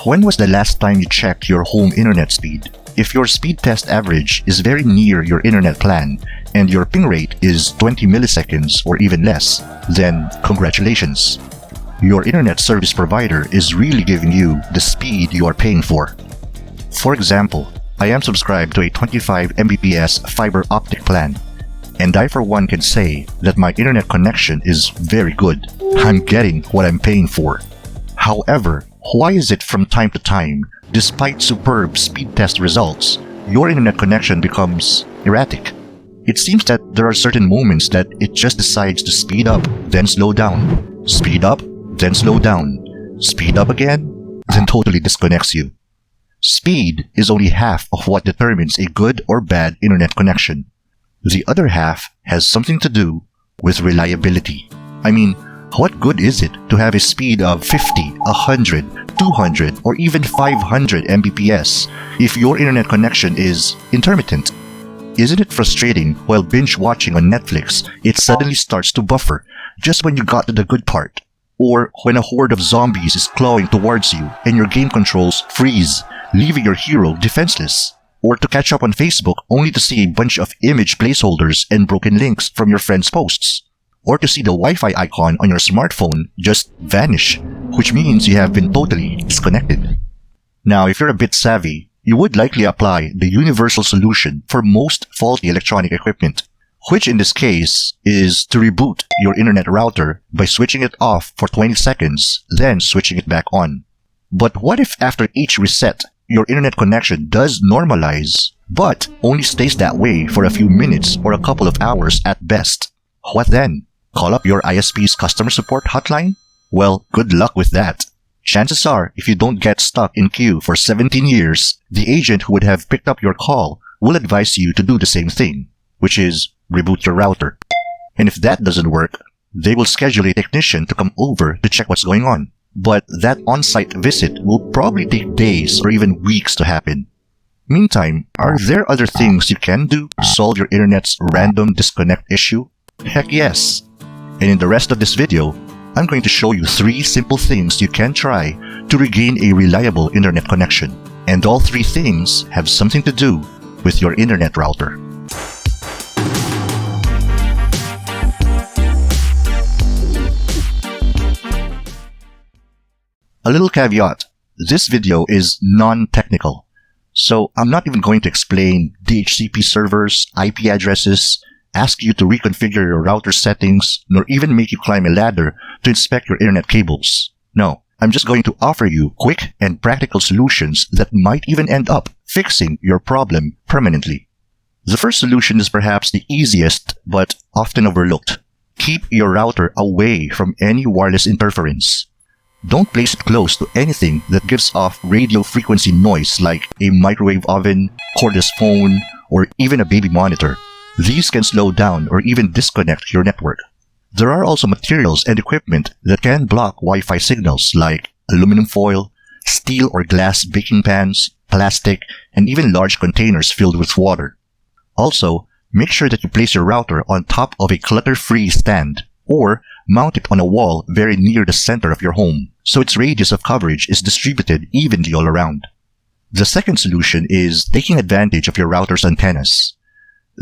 When was the last time you checked your home internet speed? If your speed test average is very near your internet plan and your ping rate is 20 milliseconds or even less, then congratulations. Your internet service provider is really giving you the speed you are paying for. For example, I am subscribed to a 25 Mbps fiber optic plan, and I for one can say that my internet connection is very good. I'm getting what I'm paying for. However, why is it from time to time, despite superb speed test results, your internet connection becomes erratic? It seems that there are certain moments that it just decides to speed up, then slow down. Speed up, then slow down. Speed up again, then totally disconnects you. Speed is only half of what determines a good or bad internet connection. The other half has something to do with reliability. I mean, what good is it to have a speed of 50, 100, 200, or even 500 Mbps if your internet connection is intermittent? Isn't it frustrating while binge watching on Netflix, it suddenly starts to buffer just when you got to the good part? Or when a horde of zombies is clawing towards you and your game controls freeze, leaving your hero defenseless? Or to catch up on Facebook only to see a bunch of image placeholders and broken links from your friends' posts? Or to see the Wi-Fi icon on your smartphone just vanish, which means you have been totally disconnected. Now, if you're a bit savvy, you would likely apply the universal solution for most faulty electronic equipment, which in this case is to reboot your internet router by switching it off for 20 seconds, then switching it back on. But what if after each reset, your internet connection does normalize, but only stays that way for a few minutes or a couple of hours at best? What then? Call up your ISP's customer support hotline? Well, good luck with that. Chances are, if you don't get stuck in queue for 17 years, the agent who would have picked up your call will advise you to do the same thing, which is reboot your router. And if that doesn't work, they will schedule a technician to come over to check what's going on. But that on-site visit will probably take days or even weeks to happen. Meantime, are there other things you can do to solve your internet's random disconnect issue? Heck yes! And in the rest of this video, I'm going to show you 3 simple things you can try to regain a reliable internet connection. And all 3 things have something to do with your internet router. A little caveat, this video is non-technical, so I'm not even going to explain DHCP servers, IP addresses, ask you to reconfigure your router settings, nor even make you climb a ladder to inspect your internet cables. No, I'm just going to offer you quick and practical solutions that might even end up fixing your problem permanently. The first solution is perhaps the easiest but often overlooked. Keep your router away from any wireless interference. Don't place it close to anything that gives off radio frequency noise like a microwave oven, cordless phone, or even a baby monitor. These can slow down or even disconnect your network. There are also materials and equipment that can block Wi-Fi signals like aluminum foil, steel or glass baking pans, plastic, and even large containers filled with water. Also, make sure that you place your router on top of a clutter-free stand or mount it on a wall very near the center of your home, so its radius of coverage is distributed evenly all around. The second solution is taking advantage of your router's antennas.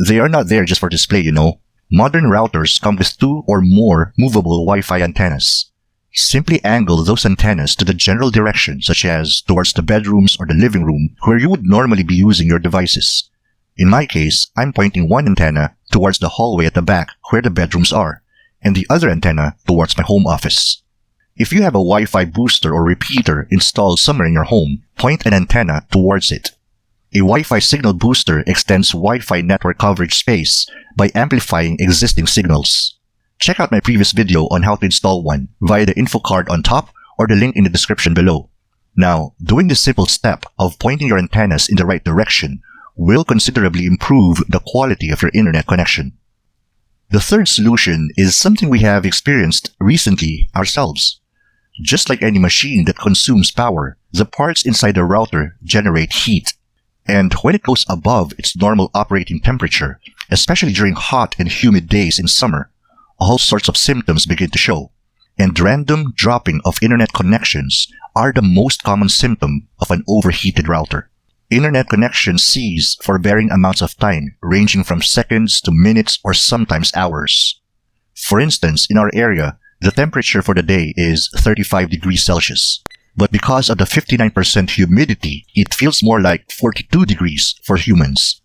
They are not there just for display, you know. Modern routers come with 2 or more movable Wi-Fi antennas. Simply angle those antennas to the general direction, such as towards the bedrooms or the living room where you would normally be using your devices. In my case, I'm pointing one antenna towards the hallway at the back where the bedrooms are, and the other antenna towards my home office. If you have a Wi-Fi booster or repeater installed somewhere in your home, point an antenna towards it. A Wi-Fi signal booster extends Wi-Fi network coverage space by amplifying existing signals. Check out my previous video on how to install one via the info card on top or the link in the description below. Now, doing the simple step of pointing your antennas in the right direction will considerably improve the quality of your internet connection. The third solution is something we have experienced recently ourselves. Just like any machine that consumes power, the parts inside the router generate heat. And when it goes above its normal operating temperature, especially during hot and humid days in summer, all sorts of symptoms begin to show. and random dropping of internet connections are the most common symptom of an overheated router. Internet connections cease for varying amounts of time, ranging from seconds to minutes or sometimes hours. For instance, in our area, the temperature for the day is 35 degrees Celsius. But because of the 59% humidity, it feels more like 42 degrees for humans.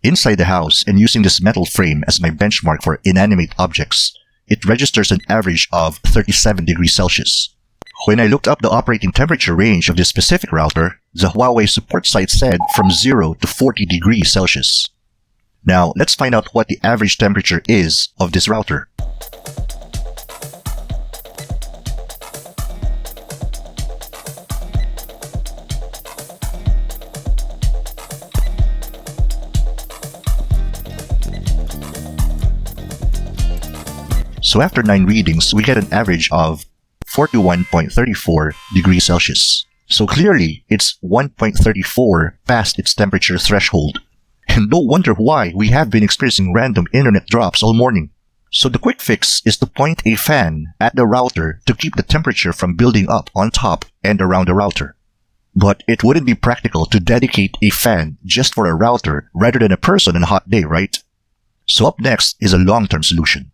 Inside the house, and using this metal frame as my benchmark for inanimate objects, it registers an average of 37 degrees Celsius. When I looked up the operating temperature range of this specific router, the Huawei support site said from 0 to 40 degrees Celsius. Now, let's find out what the average temperature is of this router. So after 9 readings, we get an average of 41.34 degrees Celsius. So clearly, it's 1.34 past its temperature threshold. And no wonder why we have been experiencing random internet drops all morning. So the quick fix is to point a fan at the router to keep the temperature from building up on top and around the router. But it wouldn't be practical to dedicate a fan just for a router rather than a person on a hot day, right? So up next is a long-term solution.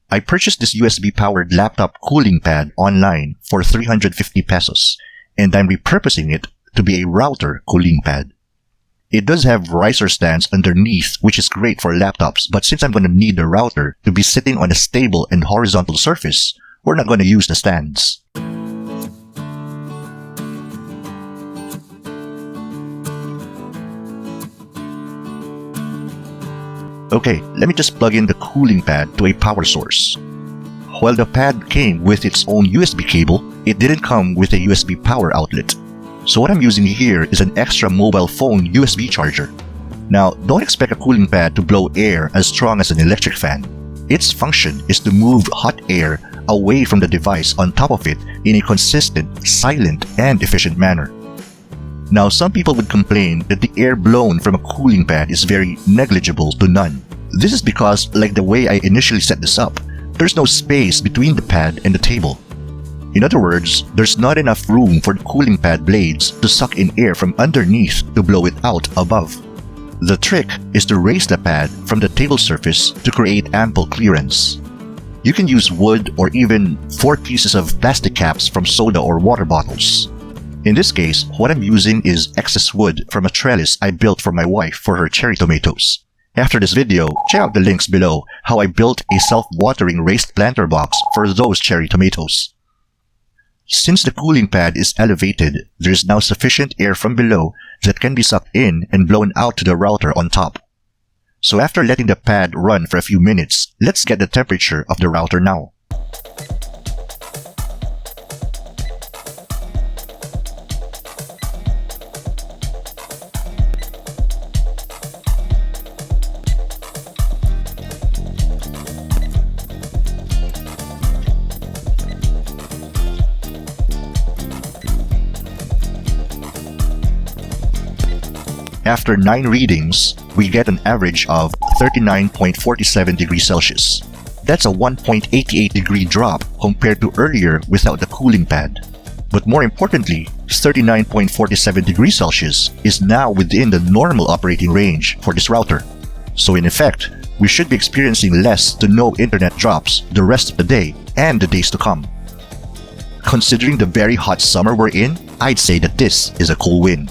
I purchased this USB-powered laptop cooling pad online for 350 pesos, and I'm repurposing it to be a router cooling pad. It does have riser stands underneath, which is great for laptops, but since I'm going to need the router to be sitting on a stable and horizontal surface, we're not going to use the stands. Okay, let me just plug in the cooling pad to a power source. While the pad came with its own USB cable, it didn't come with a USB power outlet. So what I'm using here is an extra mobile phone USB charger. Now, don't expect a cooling pad to blow air as strong as an electric fan. Its function is to move hot air away from the device on top of it in a consistent, silent, and efficient manner. Now, some people would complain that the air blown from a cooling pad is very negligible to none. This is because, like the way I initially set this up, there's no space between the pad and the table. In other words, there's not enough room for the cooling pad blades to suck in air from underneath to blow it out above. The trick is to raise the pad from the table surface to create ample clearance. You can use wood or even 4 pieces of plastic caps from soda or water bottles. In this case, what I'm using is excess wood from a trellis I built for my wife for her cherry tomatoes. After this video, check out the links below how I built a self-watering raised planter box for those cherry tomatoes. Since the cooling pad is elevated, there is now sufficient air from below that can be sucked in and blown out to the router on top. So after letting the pad run for a few minutes, let's get the temperature of the router now. After 9 readings, we get an average of 39.47 degrees Celsius. That's a 1.88 degree drop compared to earlier without the cooling pad. But more importantly, 39.47 degrees Celsius is now within the normal operating range for this router. So in effect, we should be experiencing less to no internet drops the rest of the day and the days to come. Considering the very hot summer we're in, I'd say that this is a cool win.